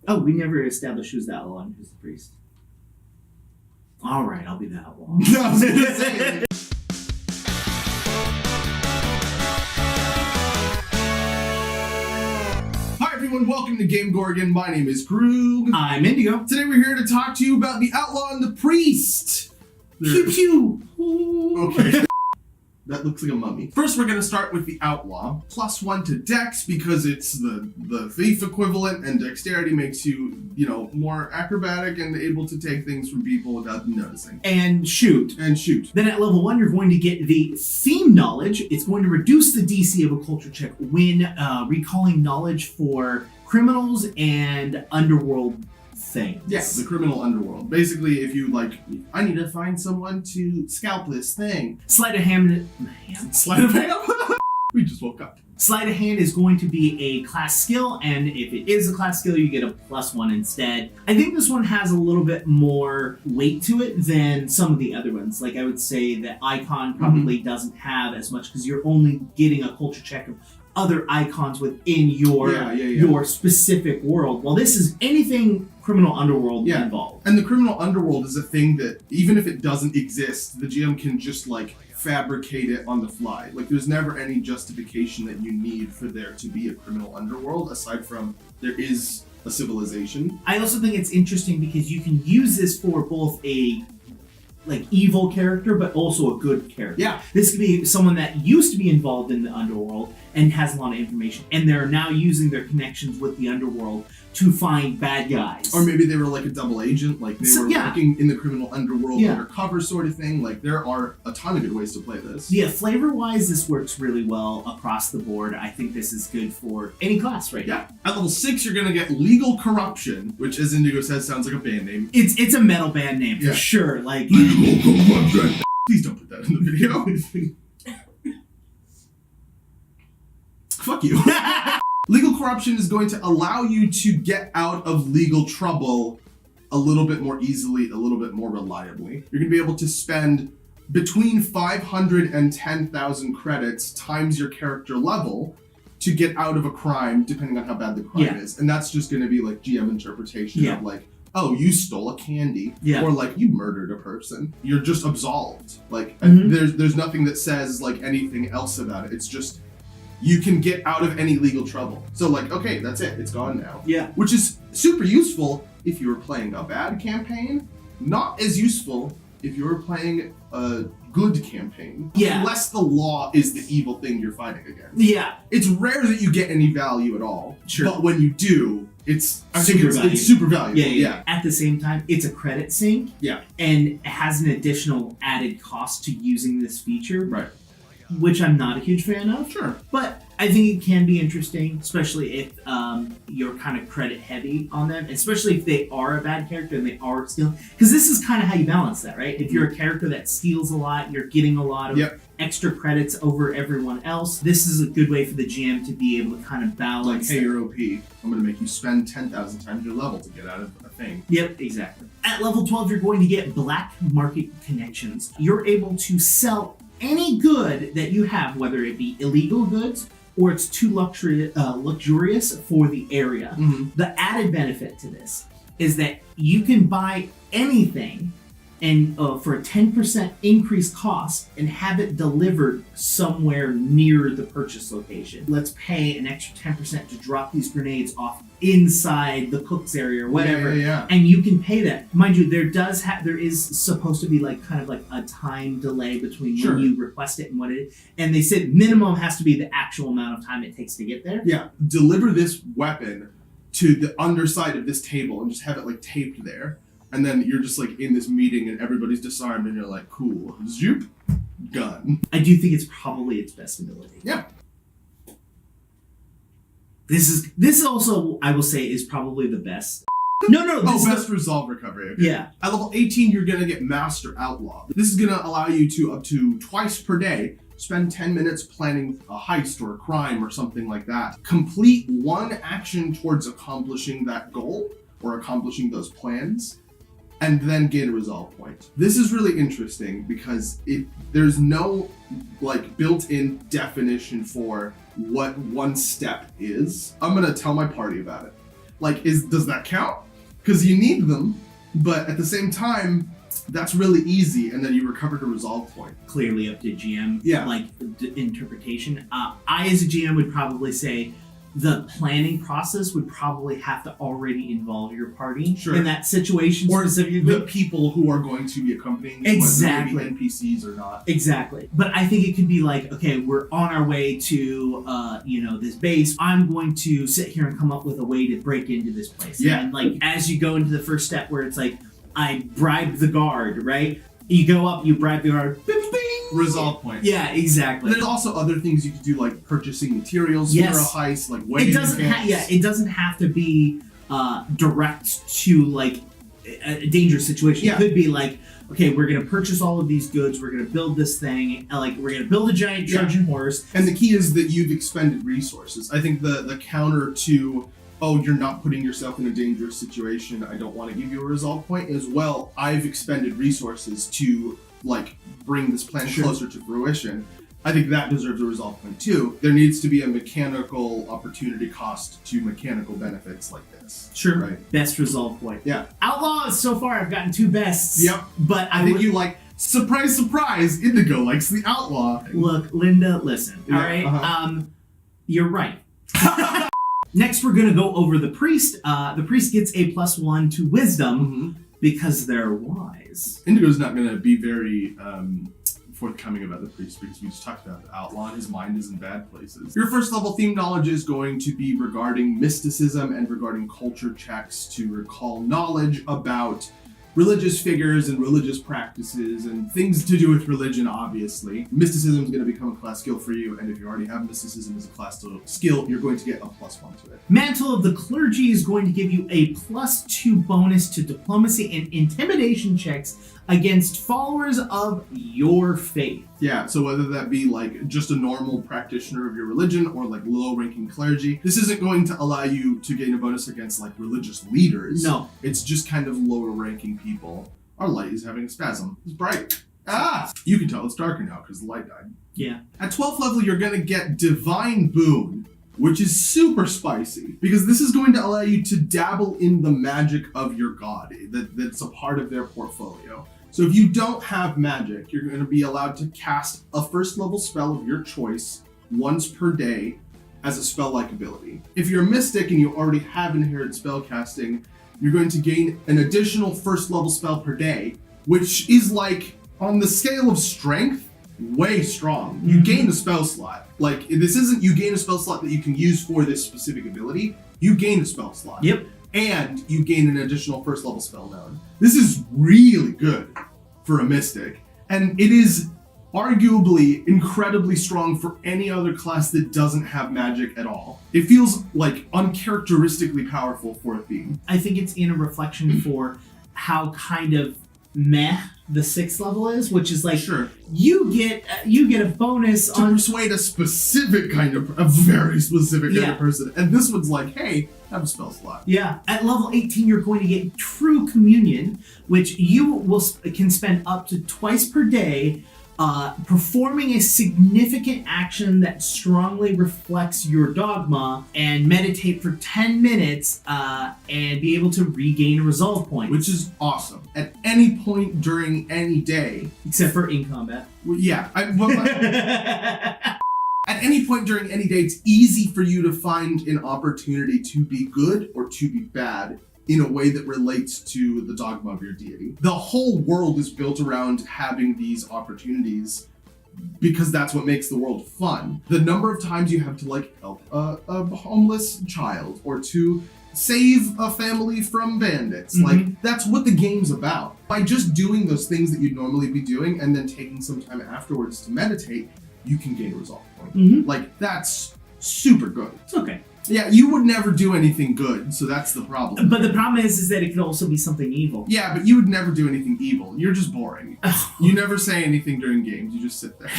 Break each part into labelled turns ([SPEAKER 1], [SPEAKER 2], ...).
[SPEAKER 1] Oh, we never established who's the outlaw and who's the priest. All right, I'll be the outlaw.
[SPEAKER 2] Hi everyone, welcome to GameGorgon. My name is Groog.
[SPEAKER 1] I'm Indigo.
[SPEAKER 2] Today we're here to talk to you about the Outlaw and the Priest.
[SPEAKER 1] Pew pew.
[SPEAKER 2] Okay. That looks like a mummy. First, we're going to start with the Outlaw. +1 to Dex because it's the thief equivalent, and dexterity makes you, more acrobatic and able to take things from people without them noticing.
[SPEAKER 1] And shoot.
[SPEAKER 2] Then
[SPEAKER 1] at level 1, you're going to get the theme knowledge. It's going to reduce the DC of a culture check when recalling knowledge for criminals and underworld things.
[SPEAKER 2] Yes, the criminal underworld. Basically, if you I need to find someone to scalp this thing.
[SPEAKER 1] Sleight of hand.
[SPEAKER 2] Sleight of hand? We just woke up.
[SPEAKER 1] Sleight of hand is going to be a class skill, and if it is a class skill, you get a +1 instead. I think this one has a little bit more weight to it than some of the other ones. Like, I would say that Icon probably doesn't have as much because you're only getting a culture check of other icons within your specific world. Well, this is anything criminal underworld involved.
[SPEAKER 2] And the criminal underworld is a thing that, even if it doesn't exist, the GM can just fabricate it on the fly. There's never any justification that you need for there to be a criminal underworld, aside from there is a civilization.
[SPEAKER 1] I also think it's interesting because you can use this for both a evil character, but also a good character.
[SPEAKER 2] Yeah.
[SPEAKER 1] This could be someone that used to be involved in the underworld and has a lot of information, and they're now using their connections with the underworld to find bad guys.
[SPEAKER 2] Or maybe they were a double agent, they were working in the criminal underworld undercover sort of thing. There are a ton of good ways to play this.
[SPEAKER 1] Yeah, flavor-wise, this works really well across the board. I think this is good for any class right now.
[SPEAKER 2] At level 6, you're going to get Legal Corruption, which, as Indigo says, sounds like a band name.
[SPEAKER 1] It's a metal band name, for sure.
[SPEAKER 2] Legal Corruption. Please don't put that in the video. Fuck you. Legal Corruption is going to allow you to get out of legal trouble a little bit more easily, a little bit more reliably. You're going to be able to spend between 500 and 10,000 credits times your character level to get out of a crime, depending on how bad the crime is. And that's just going to be GM interpretation of oh, you stole a candy, or you murdered a person. You're just absolved. There's nothing that says anything else about it. It's just you can get out of any legal trouble. So okay, that's it. It's gone now.
[SPEAKER 1] Yeah.
[SPEAKER 2] Which is super useful if you were playing a bad campaign. Not as useful if you were playing a good campaign.
[SPEAKER 1] Yeah.
[SPEAKER 2] Unless the law is the evil thing you're fighting against.
[SPEAKER 1] Yeah.
[SPEAKER 2] It's rare that you get any value at all.
[SPEAKER 1] Sure.
[SPEAKER 2] But when you do, it's super valuable. Yeah.
[SPEAKER 1] At the same time, it's a credit sink.
[SPEAKER 2] Yeah.
[SPEAKER 1] And it has an additional added cost to using this feature.
[SPEAKER 2] Right.
[SPEAKER 1] Which I'm not a huge fan of.
[SPEAKER 2] Sure.
[SPEAKER 1] But I think it can be interesting, especially if you're kind of credit heavy on them, especially if they are a bad character and they are stealing. Because this is kind of how you balance that, right? If you're a character that steals a lot, you're getting a lot of extra credits over everyone else. This is a good way for the GM to be able to kind of balance.
[SPEAKER 2] Hey, you're OP. I'm going to make you spend 10,000 times your level to get out of a thing.
[SPEAKER 1] Yep, exactly. At level 12, you're going to get black market connections. You're able to sell any good that you have, whether it be illegal goods or it's too luxurious for the area. The added benefit to this is that you can buy anything and for a 10% increased cost and have it delivered somewhere near the purchase location. Let's pay an extra 10% to drop these grenades off inside the cook's area or whatever. And you can pay that. Mind you, there is supposed to be kind of a time delay between when you request it and what it is. And they said minimum has to be the actual amount of time it takes to get there.
[SPEAKER 2] Yeah. Deliver this weapon to the underside of this table and just have it taped there. And then you're just in this meeting and everybody's disarmed and you're cool. Zoop. Gun.
[SPEAKER 1] I do think it's probably its best ability.
[SPEAKER 2] Yeah.
[SPEAKER 1] This also, I will say, is probably the best. No.
[SPEAKER 2] Best resolve recovery. Okay.
[SPEAKER 1] Yeah.
[SPEAKER 2] At level 18, you're going to get Master Outlaw. This is going to allow you to, up to twice per day, spend 10 minutes planning a heist or a crime or something like that. Complete one action towards accomplishing that goal or accomplishing those plans, and then gain a resolve point. This is really interesting because there's no built-in definition for what one step is. I'm gonna tell my party about it. Like, does that count? Because you need them, but at the same time, that's really easy, and then you recovered a resolve point.
[SPEAKER 1] Clearly up to GM,
[SPEAKER 2] Yeah.
[SPEAKER 1] like interpretation. I, as a GM, would probably say the planning process would probably have to already involve your party
[SPEAKER 2] Sure.
[SPEAKER 1] in that situation
[SPEAKER 2] Or
[SPEAKER 1] specifically.
[SPEAKER 2] the people who are going to be accompanying you,
[SPEAKER 1] Exactly.
[SPEAKER 2] whether they be NPCs or not.
[SPEAKER 1] Exactly. But I think it could be like, okay, we're on our way to, this base. I'm going to sit here and come up with a way to break into this place.
[SPEAKER 2] Yeah.
[SPEAKER 1] And like, as you go into the first step where it's like, I bribed the guard, right? You go up, you bribe the guard, bing, bing.
[SPEAKER 2] Resolve point.
[SPEAKER 1] Yeah, exactly.
[SPEAKER 2] There's also other things you could do, like purchasing materials
[SPEAKER 1] Yes.
[SPEAKER 2] for a heist, like
[SPEAKER 1] It
[SPEAKER 2] wedding
[SPEAKER 1] doesn't.
[SPEAKER 2] events.
[SPEAKER 1] It doesn't have to be direct to like a dangerous situation.
[SPEAKER 2] Yeah.
[SPEAKER 1] It could be like, okay, we're gonna purchase all of these goods. We're gonna build this thing. And like, we're gonna build a giant Trojan horse.
[SPEAKER 2] And the key is that you've expended resources. I think the counter to, oh, you're not putting yourself in a dangerous situation, I don't want to give you a resolve point, is, well, I've expended resources to, like, bring this plan
[SPEAKER 1] Sure.
[SPEAKER 2] closer to fruition. I think that deserves a resolve point too. There needs to be a mechanical opportunity cost to mechanical benefits like this.
[SPEAKER 1] Sure.
[SPEAKER 2] Right.
[SPEAKER 1] Best resolve point.
[SPEAKER 2] Yeah.
[SPEAKER 1] Outlaw, so far I've gotten 2 bests.
[SPEAKER 2] Yep.
[SPEAKER 1] But
[SPEAKER 2] I think you like, surprise, surprise, Indigo likes the Outlaw.
[SPEAKER 1] Look, Linda, listen.
[SPEAKER 2] Yeah,
[SPEAKER 1] All right.
[SPEAKER 2] uh-huh.
[SPEAKER 1] You're right. Next, we're gonna go over the priest. The priest gets a +1 to wisdom because they're wise.
[SPEAKER 2] Indigo's not going to be very forthcoming about the priest because we just talked about the outlaw and his mind is in bad places. Your first level theme knowledge is going to be regarding mysticism and regarding culture checks to recall knowledge about religious figures and religious practices and things to do with religion, obviously. Mysticism is going to become a class skill for you, and if you already have mysticism as a class skill, you're going to get a +1 to it.
[SPEAKER 1] Mantle of the Clergy is going to give you a +2 bonus to diplomacy and intimidation checks against followers of your faith.
[SPEAKER 2] Yeah, so whether that be like just a normal practitioner of your religion or like low-ranking clergy, this isn't going to allow you to gain a bonus against like religious leaders.
[SPEAKER 1] No.
[SPEAKER 2] It's just kind of lower-ranking people. Our light is having a spasm. It's bright. Ah! You can tell it's darker now because the light died.
[SPEAKER 1] Yeah.
[SPEAKER 2] At 12th level, you're going to get Divine Boon, which is super spicy because this is going to allow you to dabble in the magic of your god that's a part of their portfolio. So if you don't have magic, you're going to be allowed to cast a first level spell of your choice once per day as a spell-like ability. If you're a mystic and you already have inherent spell casting, you're going to gain an additional first level spell per day, which is like, on the scale of strength, way strong. You gain a spell slot. Like, this isn't you gain a spell slot that you can use for this specific ability. You gain a spell slot.
[SPEAKER 1] Yep.
[SPEAKER 2] And you gain an additional first level spell down. This is really good for a mystic. And it is arguably incredibly strong for any other class that doesn't have magic at all. It feels like uncharacteristically powerful for a theme.
[SPEAKER 1] I think it's in a reflection for how kind of meh the 6th level is, which is like,
[SPEAKER 2] Sure.
[SPEAKER 1] you get a bonus
[SPEAKER 2] To
[SPEAKER 1] on
[SPEAKER 2] persuade a very specific kind
[SPEAKER 1] Yeah.
[SPEAKER 2] of person. And this one's like, hey, have a spell slot.
[SPEAKER 1] Yeah, at level 18, you're going to get True Communion, which you can spend up to twice per day performing a significant action that strongly reflects your dogma and meditate for 10 minutes and be able to regain a resolve point.
[SPEAKER 2] Which is awesome. At any point during any day.
[SPEAKER 1] Except for in combat.
[SPEAKER 2] Well, yeah. At any point during any day, it's easy for you to find an opportunity to be good or to be bad in a way that relates to the dogma of your deity. The whole world is built around having these opportunities because that's what makes the world fun. The number of times you have to like help a homeless child or to save a family from bandits, like that's what the game's about. By just doing those things that you'd normally be doing and then taking some time afterwards to meditate, you can gain a resolve point. Like, that's super good.
[SPEAKER 1] It's okay.
[SPEAKER 2] Yeah, you would never do anything good, so that's the problem.
[SPEAKER 1] But the problem is that it could also be something evil.
[SPEAKER 2] Yeah, but you would never do anything evil. You're just boring. You never say anything during games. You just sit there.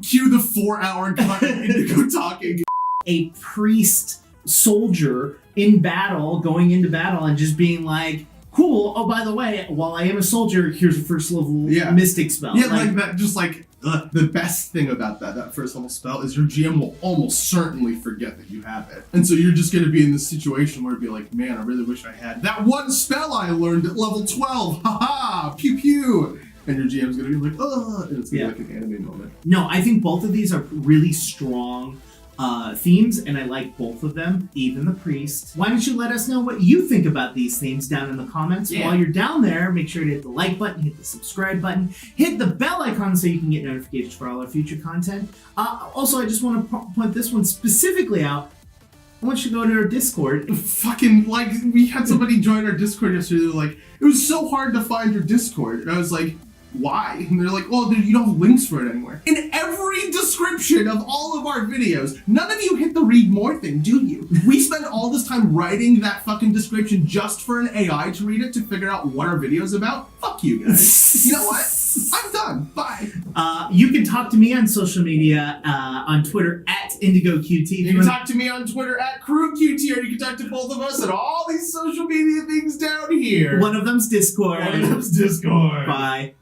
[SPEAKER 2] Cue the 4-hour cut of Indigo talking.
[SPEAKER 1] A priest soldier in battle, going into battle and just being like, cool, oh, by the way, while I am a soldier, here's a first level mystic spell.
[SPEAKER 2] Yeah, like that, just like, The best thing about that first level spell is your GM will almost certainly forget that you have it. And so you're just going to be in this situation where it'd be like, man, I really wish I had that one spell I learned at level 12. Haha, pew pew. And your GM's going to be like, oh, and it's going to be like an anime moment.
[SPEAKER 1] No, I think both of these are really strong themes, and I like both of them, even the priest. Why don't you let us know what you think about these themes down in the comments?
[SPEAKER 2] Yeah.
[SPEAKER 1] While you're down there, make sure to hit the like button, hit the subscribe button, hit the bell icon so you can get notifications for all our future content. Also, I just want to point this one specifically out. I want you to go to our Discord.
[SPEAKER 2] Fucking, like, we had somebody join our Discord yesterday. They were like, it was so hard to find your Discord. And I was like, why? And they're like, well, dude, you don't have links for it anywhere. In every description of all of our videos, none of you hit the read more thing, do you? We spend all this time writing that fucking description just for an AI to read it to figure out what our video's about? Fuck you guys. You know what? I'm done. Bye.
[SPEAKER 1] You can talk to me on social media, on Twitter at IndigoQT.
[SPEAKER 2] You can talk to me on Twitter at QueueTimes, or you can talk to both of us at all these social media things down here.
[SPEAKER 1] One of them's Discord.
[SPEAKER 2] One of them's Discord.
[SPEAKER 1] Bye.